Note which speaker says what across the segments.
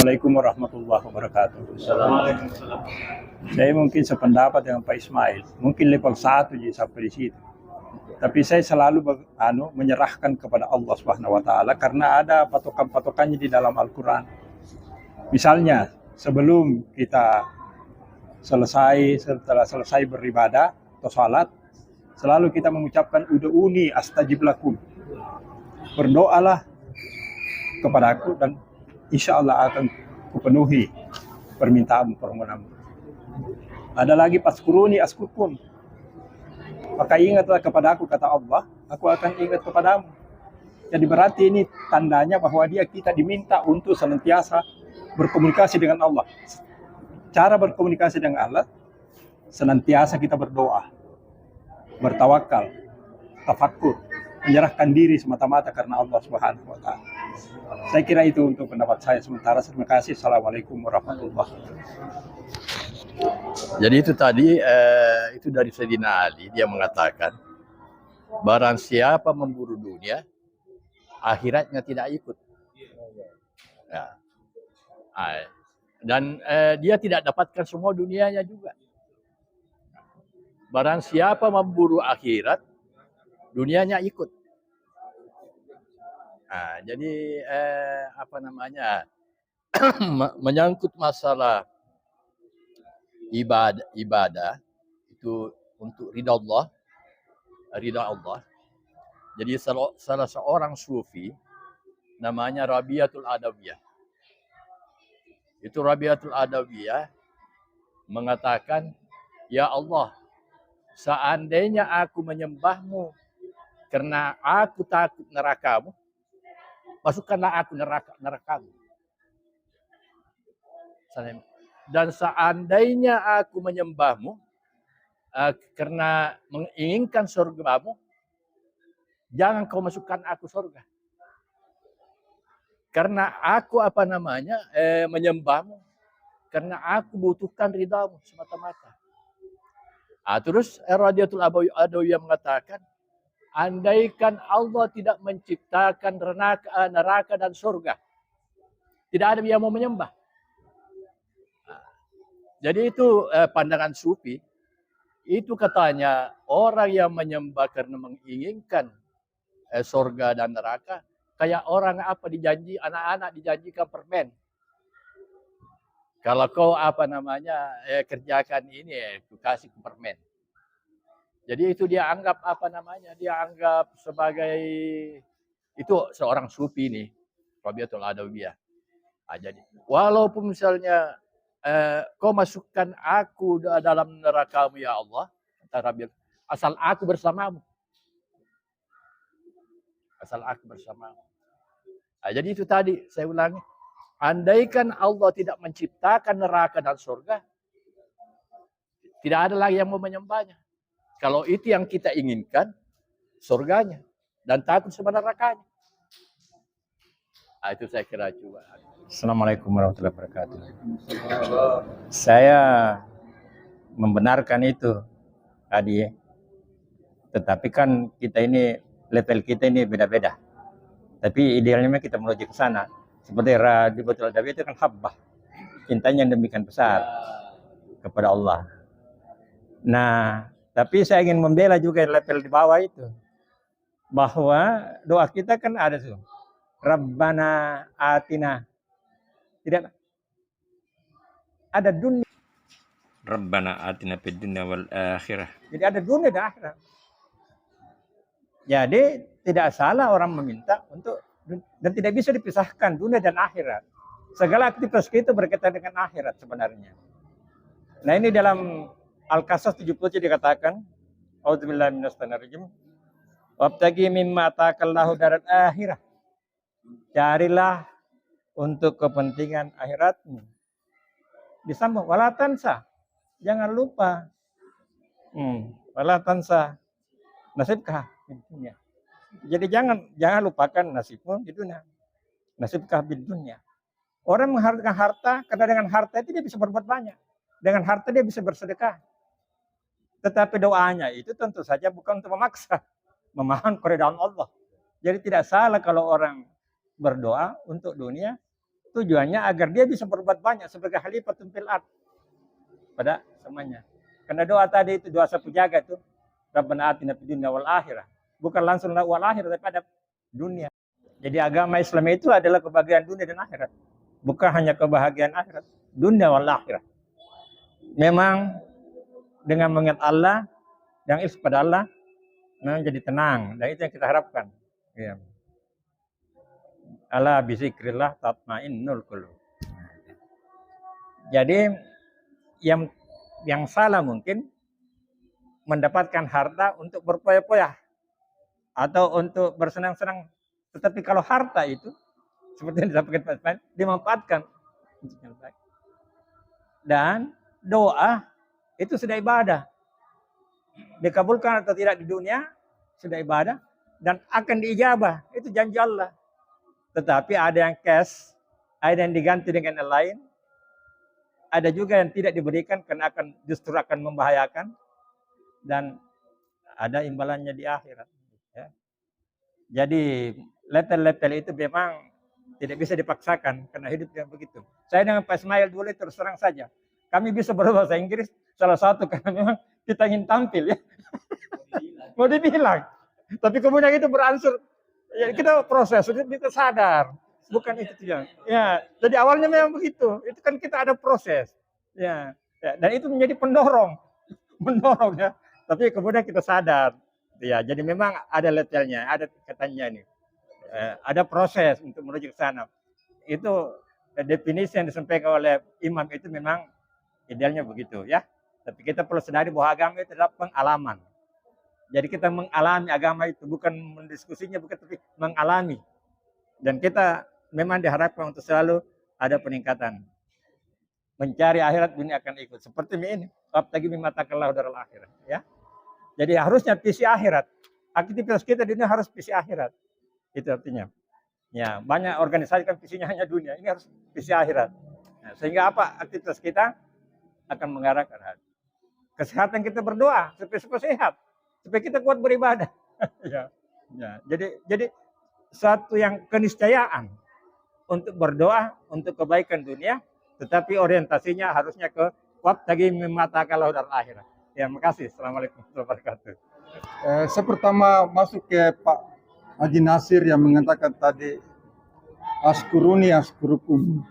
Speaker 1: Assalamualaikum warahmatullahi wabarakatuh.
Speaker 2: Assalamualaikum.
Speaker 1: Saya mungkin sependapat dengan Pak Ismail. Mungkin level 1 jadi sampai di situ. Tapi saya selalu menyerahkan kepada Allah Subhanahu wa taala karena ada patokan-patokannya di dalam Al-Qur'an. Misalnya, sebelum kita setelah selesai beribadah atau salat, selalu kita mengucapkan ud'uni astajib lakum. Berdoalah kepadaku dan insya Allah akan kupenuhi permintaan-permohonanmu. Ada lagi paskuruni askurkum. Maka ingatlah kepada aku, kata Allah, aku akan ingat kepadamu. Jadi berarti ini tandanya bahwa kita diminta untuk senantiasa berkomunikasi dengan Allah. Cara berkomunikasi dengan Allah, senantiasa kita berdoa, bertawakal, tafakkur, menyerahkan diri semata-mata karena Allah Subhanahu wa taala. Saya kira itu untuk pendapat saya sementara. Terima kasih. Assalamualaikum warahmatullahi wabarakatuh.
Speaker 2: Jadi itu tadi itu dari Sayyidina Ali, dia mengatakan barang siapa memburu dunia, akhiratnya tidak ikut. Ya. Dan dia tidak dapatkan semua dunianya juga. Barang siapa memburu akhirat, dunianya ikut. Nah, jadi menyangkut masalah ibadah itu untuk ridha Allah. Jadi salah seorang sufi namanya Rabi'atul Adawiyah. Itu Rabi'atul Adawiyah mengatakan, ya Allah, seandainya aku menyembahmu karena aku takut nerakamu, masukkanlah aku nerakamu. Dan seandainya aku menyembahmu karena menginginkan surgamu, jangan kau masukkan aku surga. Karena aku menyembahmu karena aku butuhkan ridhamu semata-mata. Terus Radiatul Adawiyah mengatakan, andaikan Allah tidak menciptakan neraka dan surga, tidak ada yang mau menyembah. Jadi itu pandangan sufi. Itu katanya orang yang menyembah karena menginginkan surga dan neraka, kayak orang anak-anak dijanjikan permen. Kalau kau kerjakan ini, aku kasih permen. Jadi itu dia anggap sebagai itu seorang sufi nih, Rabi'atul Adawiyah. Jadi walaupun misalnya kau masukkan aku dalam nerakamu ya Allah, kata Rabi'ah, asal aku bersamamu. Asal aku bersamamu. Jadi itu tadi saya ulangi, andaikan Allah tidak menciptakan neraka dan surga, tidak ada lagi yang mau menyembahnya. Kalau itu yang kita inginkan, surganya, dan takut sama nerakanya. Itu saya kira juga.
Speaker 1: Assalamualaikum warahmatullahi wabarakatuh. Saya membenarkan itu tadi, tetapi kan level kita ini beda-beda. Tapi idealnya kita menuju ke sana. Seperti Rabi'atul Adawiyah itu kan habbah, cintanya yang demikian besar kepada Allah. Nah, tapi saya ingin membela juga level di bawah itu, bahwa doa kita kan ada tuh, Rabbana atina. Tidak ada dunia.
Speaker 3: Rabbana atina fid dunya wal akhirah.
Speaker 1: Jadi ada dunia dan akhirat. Jadi tidak salah orang meminta untuk, dan tidak bisa dipisahkan dunia dan akhirat. Segala aktivitas kita berkaitan dengan akhirat sebenarnya. Nah, ini dalam Al-Qasas 70 dikatakan, A'udzubillahi minasyaitonirrajim. Wabtagi mimma ataakallahu daral akhirah. Carilah untuk kepentingan akhiratmu. Disambung, wala tansa. Jangan lupa. Wala tansa nasibkah di dunia. Jadi jangan lupakan nasibmu di dunia. Nasibkah di dunia. Orang menghargai harta karena dengan harta itu dia bisa berbuat banyak. Dengan harta dia bisa bersedekah. Tetapi doanya itu tentu saja bukan untuk memaksa, memohon keridhaan Allah. Jadi tidak salah kalau orang berdoa untuk dunia Tujuannya agar dia bisa berbuat banyak sebagai khalifatul fil ard pada semuanya. Karena doa tadi itu doa sapu jaga itu, Rabbana atina fid dunya wal akhirah. Bukan langsung wal akhirah tapi pada dunia. Jadi agama Islam itu adalah kebahagiaan dunia dan akhirat. Bukan hanya kebahagiaan akhirat, dunia wal akhirah. Memang dengan mengingat Allah, yang ikhlas pada Allah, memang jadi tenang. Dan itu yang kita harapkan. Ya. Ala bizikrillah tatmainnul qulub. Jadi yang salah mungkin mendapatkan harta untuk berpoya-poya atau untuk bersenang-senang. Tetapi kalau harta itu seperti yang disampaikan Pak Ismail, dimanfaatkan untuk yang baik. Dan doa itu sudah ibadah. Dikabulkan atau tidak di dunia sudah ibadah dan akan diijabah. Itu janji Allah. Tetapi ada yang cash, ada yang diganti dengan yang lain. Ada juga yang tidak diberikan karena justru akan membahayakan. Dan ada imbalannya di akhirat. Ya. Jadi letel-letel itu memang tidak bisa dipaksakan karena hidup yang begitu. Saya dengan Pak Ismail dulu terus terang saja. Kami bisa berbahasa Inggris salah satu karena memang kita ingin tampil ya. Mau dibilang. Tapi kemudian itu beransur. Ya, kita proses, kita sadar. Bukan itu tujuan. Ya, jadi awalnya memang begitu. Itu kan kita ada proses. Ya, dan itu menjadi pendorong. Mendorong ya. Tapi kemudian kita sadar. Ya, jadi memang ada letelnya, ada katanya nih. Ada proses untuk menuju ke sana. Itu definisi yang disampaikan oleh imam itu memang idealnya begitu ya. Tapi kita perlu sadari bahwa agama itu adalah pengalaman. Jadi kita mengalami agama itu, bukan mendiskusinya, bukan tapi mengalami. Dan kita memang diharapkan untuk selalu ada peningkatan. Mencari akhirat dunia akan ikut. Seperti ini. Wabtagi mimma atakallahu daral akhirat. Ya. Jadi harusnya visi akhirat. Aktivitas kita di dunia harus visi akhirat. Itu artinya. Ya, banyak organisasi kan visinya hanya dunia. Ini harus visi akhirat. Nah, sehingga apa? Aktivitas kita akan mengarah ke akhirat. Kesehatan kita berdoa supaya sehat. Supaya kita kuat beribadah. Ya. Ya. Jadi satu yang keniscayaan untuk berdoa untuk kebaikan dunia, tetapi orientasinya harusnya ke wabtagi mimma atakallahu daral akhirat. Ya, makasih. Assalamualaikum warahmatullahi wabarakatuh.
Speaker 4: Saya pertama masuk ke Pak Haji Nasir yang mengatakan tadi, askuruni askurukum.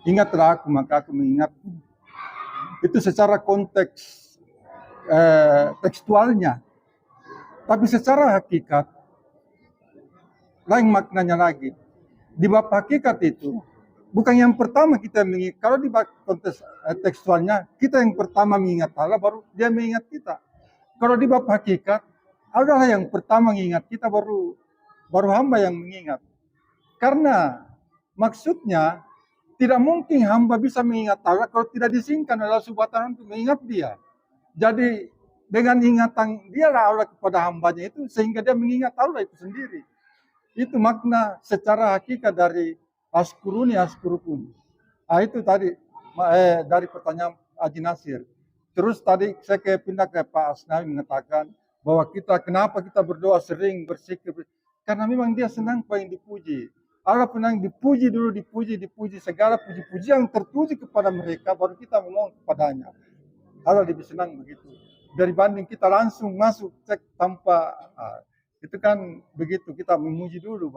Speaker 4: Ingatlah aku maka aku mengingatmu. Itu secara konteks tekstualnya. Tapi secara hakikat, lain maknanya lagi. Di bab hakikat itu, bukan yang pertama kita mengingat. Kalau di bab konteks tekstualnya, kita yang pertama mengingat Allah, baru dia mengingat kita. Kalau di bab hakikat, adalah yang pertama mengingat kita, baru hamba yang mengingat. Karena maksudnya, tidak mungkin hamba bisa mengingat Allah kalau tidak disingkan oleh Allah Subhanahu wa Ta'ala untuk mengingat dia. Jadi dengan ingatan dia lah Allah kepada hambanya itu, sehingga dia mengingat Allah itu sendiri. Itu makna secara hakikat dari askuruni askurukum. Itu tadi dari pertanyaan Haji Nasir. Terus tadi saya pindah ke Pak Asnawi mengatakan bahwa kenapa kita berdoa sering berzikir, karena memang dia senang paling dipuji. Allah pernah dipuji dulu, dipuji segala puji-puji yang tertuju kepada mereka, baru kita memohon kepadanya. Allah lebih senang begitu. Dari banding kita langsung masuk cek tanpa itu kan begitu, kita memuji dulu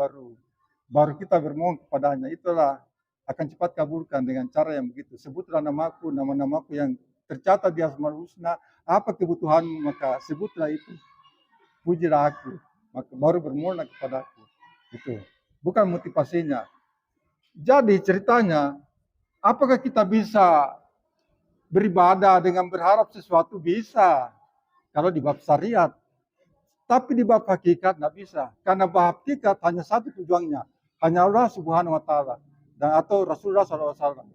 Speaker 4: baru kita bermohon kepadanya. Itulah akan cepat kabulkan dengan cara yang begitu. Sebutlah nama-namaku yang tercatat di Asmaul Husna. Apa kebutuhanmu maka sebutlah itu. Pujilah aku, maka baru bermohonlah kepadaku. Itu bukan motivasinya. Jadi ceritanya, apakah kita bisa beribadah dengan berharap sesuatu? Bisa. Kalau di bab syariat. Tapi di bab hakikat tidak bisa. Karena bab hakikat hanya satu tujuannya. Hanya Allah Subhanahu wa Ta'ala. Dan atau Rasulullah SAW.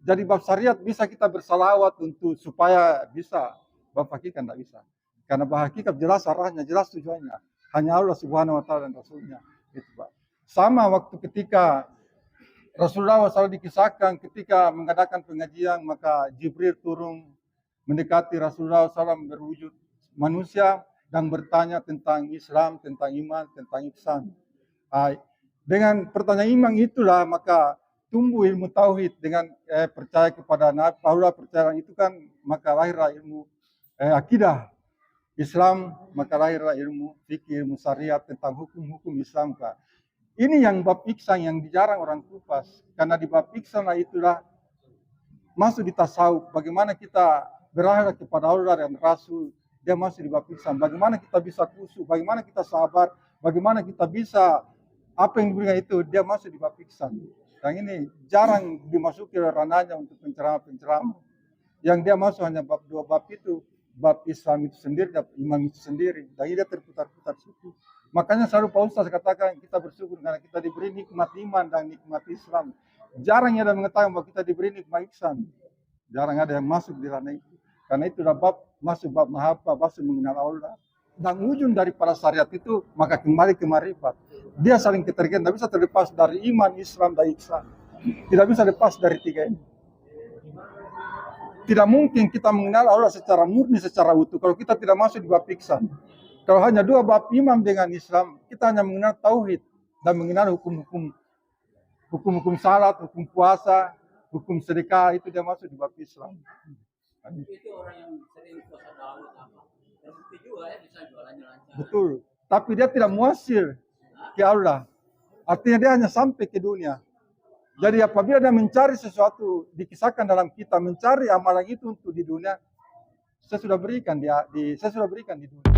Speaker 4: Jadi bab syariat bisa kita bersalawat untuk supaya bisa. Bab hakikat tidak bisa. Karena bab hakikat jelas arahnya, jelas tujuannya. Hanya Allah Subhanahu wa Ta'ala dan Rasulnya. Itu, Pak. Sama waktu ketika Rasulullah SAW dikisahkan ketika mengadakan pengajian, maka Jibril turun mendekati Rasulullah SAW berwujud manusia dan bertanya tentang Islam, tentang iman, tentang ihsan. Dengan pertanyaan iman itulah maka tumbuh ilmu tauhid dengan percaya kepada Nabi, Allah percaya itu kan, maka lahirlah ilmu akidah Islam, maka lahirlah ilmu fikih, ilmu syariat tentang hukum-hukum Islam, Pak. Ini yang bab ihsan yang jarang orang kupas, karena di bab ihsan lah itulah masuk di tasawuf, bagaimana kita berakhlak kepada Allah dan Rasul, dia masuk di bab ihsan. Bagaimana kita bisa khusyuk, bagaimana kita sabar, bagaimana kita bisa apa yang diberikan itu, dia masuk di bab ihsan. Dan ini jarang dimasuki ranahnya untuk penceramah-penceramah. Yang dia masuk hanya bab dua bab itu, bab Islam itu sendiri, bab iman itu sendiri. Dan dia terputar-putar situ. Makanya selalu Pak Ustaz katakan kita bersyukur karena kita diberi nikmat iman dan nikmat Islam. Jarang ada yang mengatakan bahwa kita diberi nikmat ihsan. Jarang ada yang masuk di ranah itu. Karena itu bab masuk bab mahabbah, masuk mengenal Allah. Dan ujung daripada syariat itu maka kembali ke marifat. Dia saling keterkaitan, tidak bisa terlepas dari iman, Islam, dan ihsan. Tidak bisa lepas dari tiga ini. Tidak mungkin kita mengenal Allah secara murni, secara utuh kalau kita tidak masuk di bab ihsan. Kalau hanya dua bab iman dengan Islam, kita hanya mengenal tauhid dan mengenal hukum-hukum salat, hukum puasa, hukum sedekah, itu dia masuk di bab Islam.
Speaker 5: Itu orang yang sering puasa Daud apa? Terbukti juga ya bisa jualannya lancar.
Speaker 4: Betul. Tapi dia tidak muasil ke Allah. Artinya dia hanya sampai ke dunia. Jadi apabila dia mencari sesuatu, dikisahkan dalam kita mencari amalan itu untuk di dunia, saya sudah berikan di dunia.